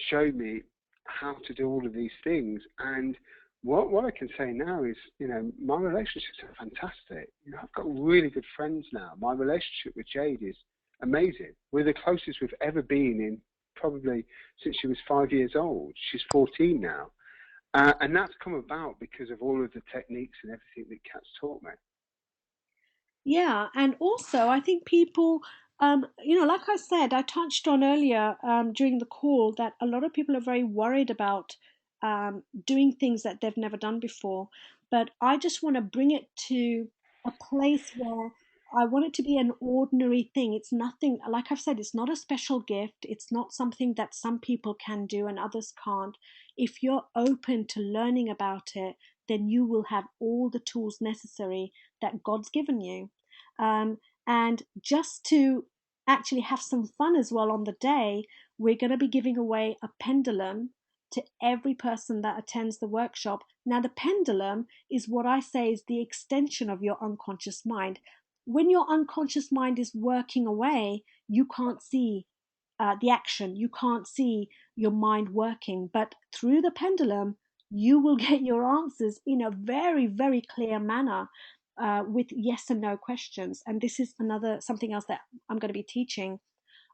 showed me how to do all of these things. And what I can say now is, my relationships are fantastic. I've got really good friends now. My relationship with Jade is amazing. We're the closest we've ever been in probably since she was 5 years old. She's 14 now. And that's come about because of all of the techniques and everything that Kat's taught me. Yeah, and also I think people, like I said, I touched on earlier during the call that a lot of people are very worried about doing things that they've never done before. But I just want to bring it to a place where I want it to be an ordinary thing. It's nothing, like I've said, it's not a special gift. It's not something that some people can do and others can't. If you're open to learning about it, then you will have all the tools necessary that God's given you. Um, and just to actually have some fun as well on the day, we're going to be giving away a pendulum to every person that attends the workshop. Now, the pendulum is what I say is the extension of your unconscious mind. When your unconscious mind is working away, you can't see the action, you can't see your mind working. But through the pendulum, you will get your answers in a very, very clear manner. With yes and no questions. And this is something else that I'm going to be teaching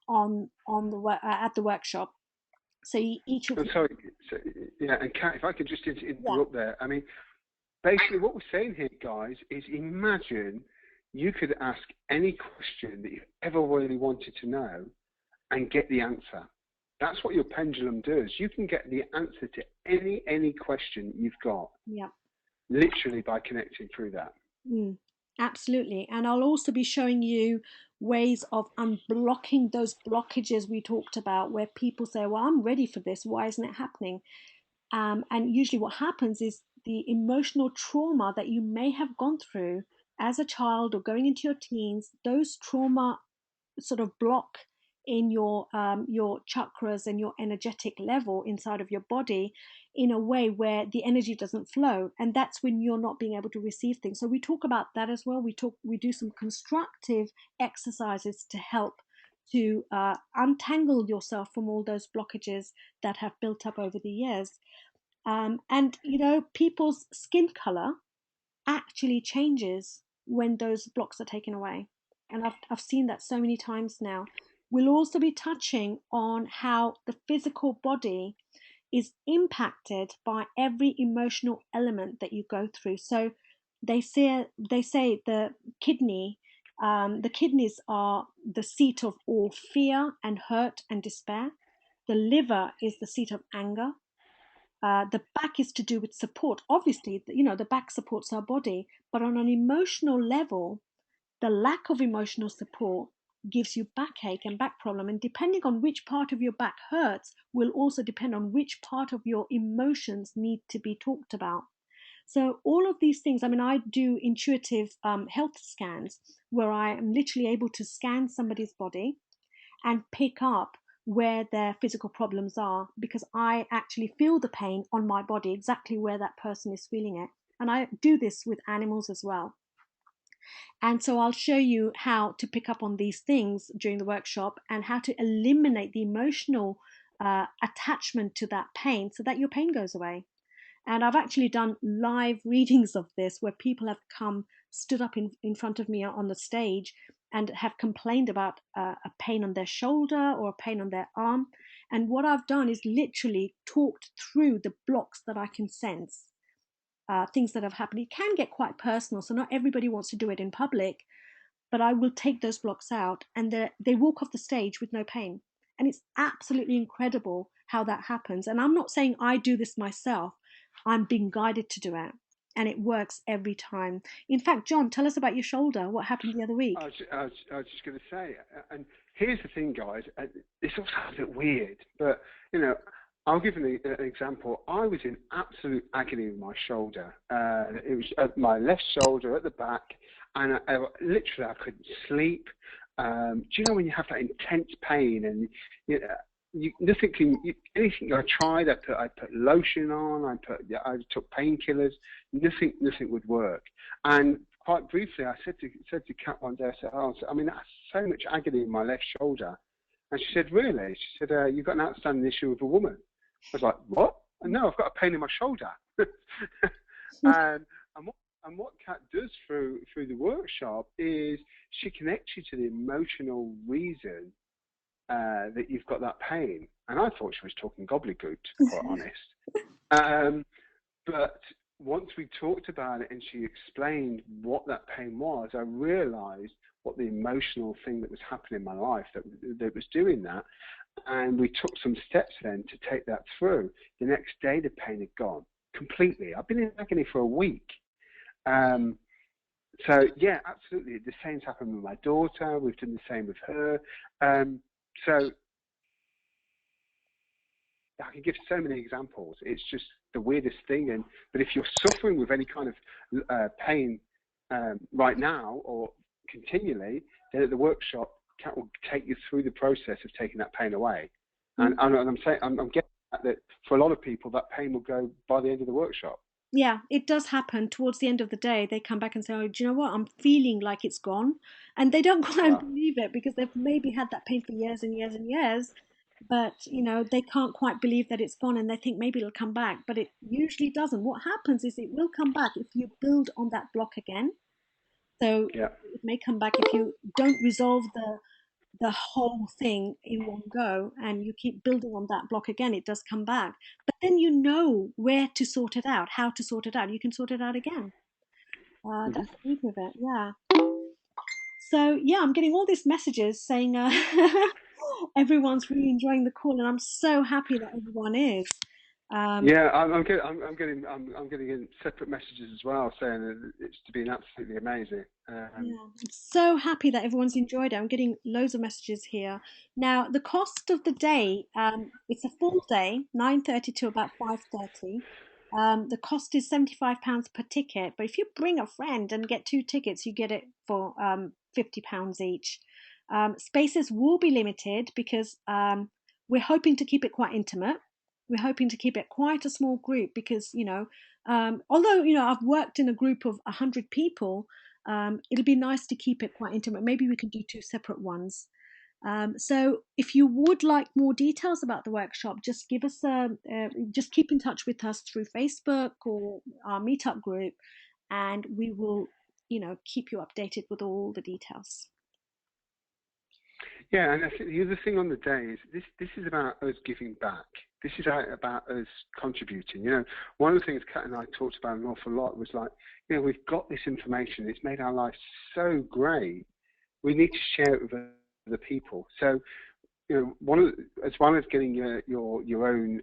on the at the workshop. So each of I'm you, sorry. So, yeah, and Kat, if I could just yeah, interrupt there. I mean, basically what we're saying here, guys, is imagine you could ask any question that you've ever really wanted to know and get the answer. That's what your pendulum does. You can get the answer to any question you've got, yeah. literally by connecting through that. Absolutely. And I'll also be showing you ways of unblocking those blockages we talked about, where people say, well, I'm ready for this. Why isn't it happening? And usually what happens is the emotional trauma that you may have gone through as a child or going into your teens, those trauma sort of block in your chakras and your energetic level inside of your body in a way where the energy doesn't flow, and that's when you're not being able to receive things. So we talk about that as well. We do some constructive exercises to help to untangle yourself from all those blockages that have built up over the years. And people's skin color actually changes when those blocks are taken away. And I've seen that so many times now. We'll also be touching on how the physical body is impacted by every emotional element that you go through. So they say the kidneys are the seat of all fear and hurt and despair. The liver is the seat of anger. The back is to do with support. Obviously, the back supports our body, but on an emotional level, the lack of emotional support gives you backache and back problem. And depending on which part of your back hurts, will also depend on which part of your emotions need to be talked about. So all of these things, I mean, I do intuitive health scans where I am literally able to scan somebody's body and pick up where their physical problems are, because I actually feel the pain on my body exactly where that person is feeling it. And I do this with animals as well. And so I'll show you how to pick up on these things during the workshop and how to eliminate the emotional attachment to that pain so that your pain goes away. And I've actually done live readings of this where people have come, stood up in front of me on the stage and have complained about a pain on their shoulder or a pain on their arm. And what I've done is literally talked through the blocks that I can sense, things that have happened. It can get quite personal, so not everybody wants to do it in public, but I will take those blocks out and they walk off the stage with no pain. And it's absolutely incredible how that happens. And I'm not saying I do this myself, I'm being guided to do it. And it works every time. In fact, John, tell us about your shoulder. What happened the other week? I was just going to say, and here's the thing, guys. This all sounds a bit weird, but I'll give an example. I was in absolute agony with my shoulder. It was at my left shoulder at the back, and literally I couldn't sleep. Do you know when you have that intense pain and anything I tried, I put lotion on, I took painkillers, nothing would work. And quite briefly, I said to Kat one day, I said, I mean, that's so much agony in my left shoulder. And she said, really? She said, you've got an outstanding issue with a woman. I was like, what? And no, I've got a pain in my shoulder. and what Kat does through the workshop is she connects you to the emotional reason that you've got that pain. And I thought she was talking gobbledygook, to be quite honest. But once we talked about it and she explained what that pain was, I realized what the emotional thing that was happening in my life that was doing that. And we took some steps then to take that through. The next day, the pain had gone completely. I've been in agony for a week. So, yeah, absolutely. The same's happened with my daughter. We've done the same with her. So I can give so many examples. It's just the weirdest thing. But if you're suffering with any kind of pain right now or continually, then at the workshop, Kat will take you through the process of taking that pain away. And I'm getting that for a lot of people, that pain will go by the end of the workshop. Yeah, it does happen towards the end of the day. They come back and say, oh, do you know what? I'm feeling like it's gone. And they don't quite believe it because they've maybe had that pain for years and years and years. But, they can't quite believe that it's gone and they think maybe it'll come back. But it usually doesn't. What happens is it will come back if you build on that block again. So it may come back if you don't resolve the whole thing in one go and you keep building on that block again, it does come back. But then you know where to sort it out, how to sort it out. You can sort it out again. That's the beauty of it, yeah. So, yeah, I'm getting all these messages saying everyone's really enjoying the call, and I'm so happy that everyone is. Yeah, I'm getting separate messages as well saying that it's been absolutely amazing. Yeah, I'm so happy that everyone's enjoyed it. I'm getting loads of messages here. Now, the cost of the day, it's a full day, 9:30 to about 5:30. The cost is £75 per ticket, but if you bring a friend and get 2 tickets, you get it for £50 each. Spaces will be limited because we're hoping to keep it quite intimate. We're hoping to keep it quite a small group because, although, I've worked in a group of 100 people, it'll be nice to keep it quite intimate. Maybe we can do 2 separate ones. So if you would like more details about the workshop, just just keep in touch with us through Facebook or our meetup group, and we will, keep you updated with all the details. Yeah, and I think the other thing on the day is this is about us giving back. This is about us contributing. One of the things Kat and I talked about an awful lot was like, we've got this information. It's made our lives so great. We need to share it with other people. So, as well as getting your own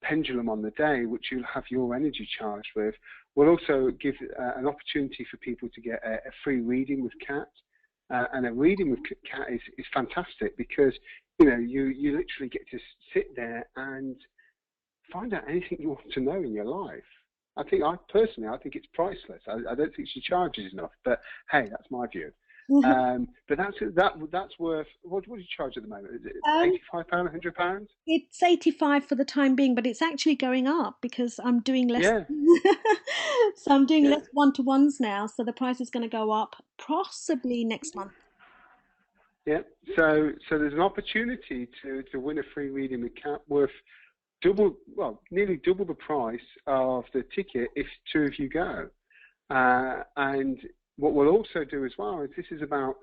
pendulum on the day, which you'll have your energy charged with, we'll also give an opportunity for people to get a free reading with Kat. And a reading with Kat is fantastic because you literally get to sit there and find out anything you want to know in your life. I think it's priceless. I don't think she charges enough, but hey, that's my view. But that's worth, what do you charge at the moment? Is it £85, £100? It's 85 for the time being, but it's actually going up because I'm doing less. Yeah. So I'm doing less one-to-ones now, so the price is going to go up possibly next month. Yeah. So there's an opportunity to win a free reading with Kat worth nearly double the price of the ticket if two of you go. And what we'll also do as well is this is about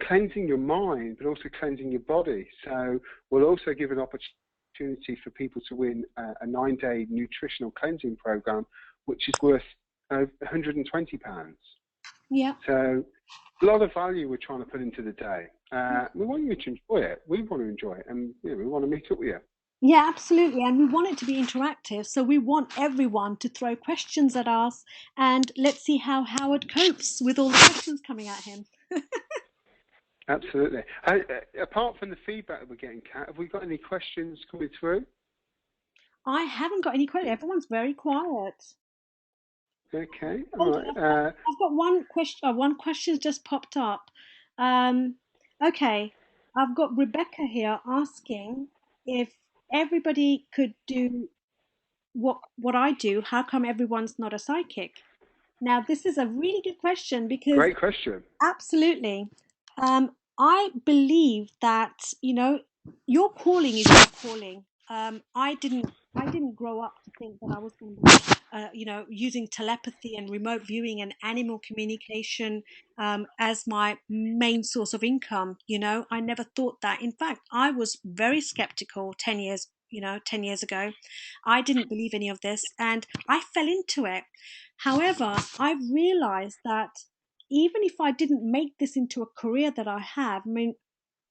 cleansing your mind, but also cleansing your body. So we'll also give an opportunity for people to win a 9-day nutritional cleansing program, which is worth £120. Yeah. So a lot of value we're trying to put into the day. We want you to enjoy it. We want to enjoy it, and we want to meet up with you. Yeah, absolutely. And we want it to be interactive. So we want everyone to throw questions at us, and let's see how Howard copes with all the questions coming at him. Absolutely. Apart from the feedback that we're getting, Kat, have we got any questions coming through? I haven't got any questions. Everyone's very quiet. Okay. All right. I've got one question. One question just popped up. Okay. I've got Rebecca here asking if everybody could do what I do. How come everyone's not a psychic? Now, this is a really good question because great question. Absolutely. I believe that, your calling is your calling. I didn't grow up to think that I was going to be, using telepathy and remote viewing and animal communication as my main source of income. I never thought that. In fact, I was very skeptical 10 years ago. I didn't believe any of this and I fell into it. However, I've realized that even if I didn't make this into a career that I have, I mean,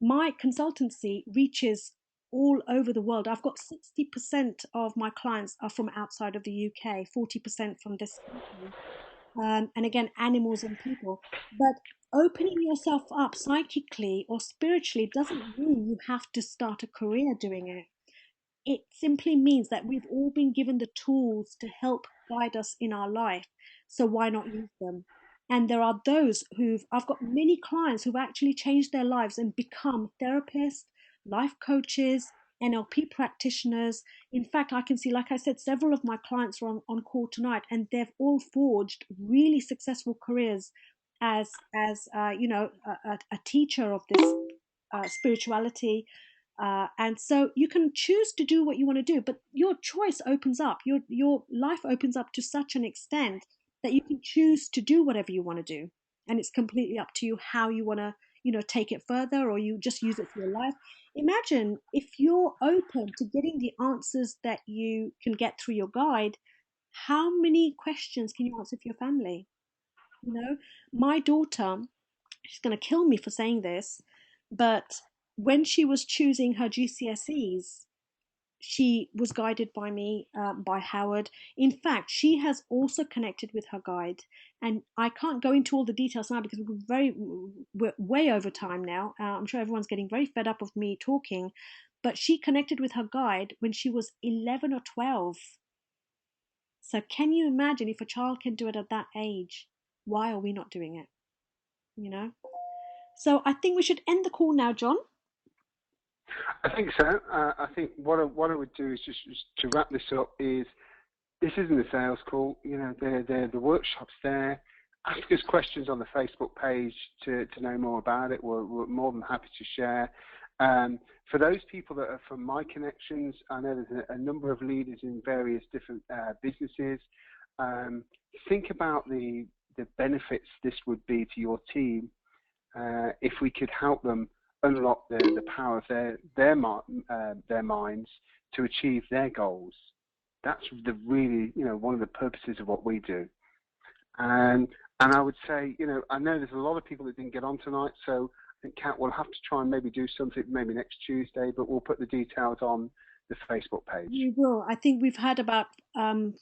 my consultancy reaches all over the world. I've got 60% of my clients are from outside of the UK, 40% from this country. And again, animals and people. But opening yourself up psychically or spiritually doesn't mean you have to start a career doing it. It simply means that we've all been given the tools to help guide us in our life. So why not use them? And there are I've got many clients who've actually changed their lives and become therapists, life coaches, NLP practitioners. In fact, I can see, like I said, several of my clients are on call tonight, and they've all forged really successful careers as a teacher of this spirituality, and so you can choose to do what you want to do, but your choice opens up. Your life opens up to such an extent that you can choose to do whatever you want to do, and it's completely up to you how you want to, take it further, or you just use it for your life. Imagine if you're open to getting the answers that you can get through your guide. How many questions can you answer for your family? My daughter, she's going to kill me for saying this, but when she was choosing her GCSEs, she was guided by me, by Howard. In fact, she has also connected with her guide, and I can't go into all the details now because we're way over time now. I'm sure everyone's getting very fed up of me talking, but she connected with her guide when she was 11 or 12. So can you imagine if a child can do it at that age? Why are we not doing it? You know. So I think we should end the call now, John. I think so. I think what I would do is just to wrap this up is this isn't a sales call. The workshop's there. Ask us questions on the Facebook page to know more about it. We're more than happy to share. For those people that are from my connections, I know there's a number of leaders in various different businesses. think about the benefits this would be to your team if we could help them unlock the power of their minds to achieve their goals. That's the really, one of the purposes of what we do. And I would say, I know there's a lot of people that didn't get on tonight, so I think Kat will have to try and maybe do something maybe next Tuesday, but we'll put the details on the Facebook page. We will. I think we've had about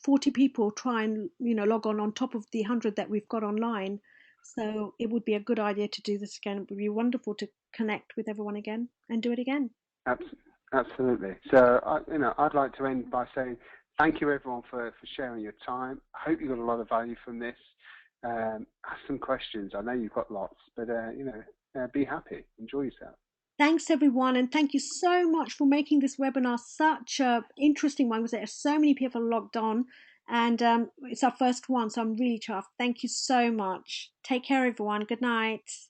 40 people try and log on top of the 100 that we've got online. So it would be a good idea to do this again. It would be wonderful to connect with everyone again and do it again. Absolutely. So I'd like to end by saying thank you everyone for sharing your time. I hope you got a lot of value from this. Ask some questions. I know you've got lots, but be happy. Enjoy yourself. Thanks, everyone, and thank you so much for making this webinar such an interesting one because there are so many people logged on, and it's our first one, so I'm really chuffed. Thank you so much. Take care, everyone. Good night.